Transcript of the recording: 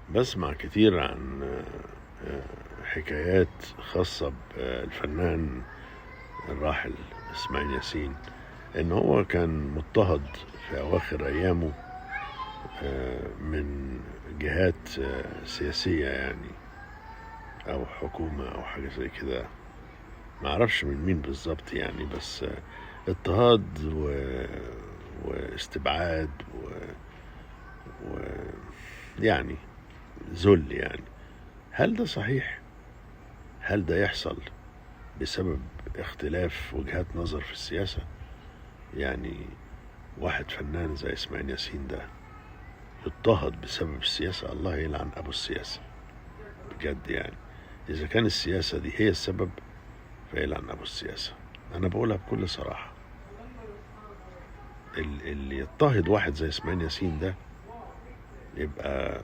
بسمع كتير عن حكايات خاصة بالفنان الراحل إسماعيل ياسين، إن هو كان مضطهد في أواخر أيامه من جهات سياسية يعني، أو حكومة أو حاجة زي كده. معرفش من مين بالظبط يعني، بس اضطهاد واستبعاد و... يعني ذل يعني. هل ده صحيح؟ هل ده يحصل بسبب اختلاف وجهات نظر في السياسة؟ يعني واحد فنان زي اسماعيل ياسين ده يضطهد بسبب السياسة؟ الله يلعن أبو السياسة بجد يعني. إذا كان السياسة دي هي السبب فيلعن أبو السياسة. أنا بقولها بكل صراحة. اللي يضطهد واحد زي اسماعيل ياسين ده يبقى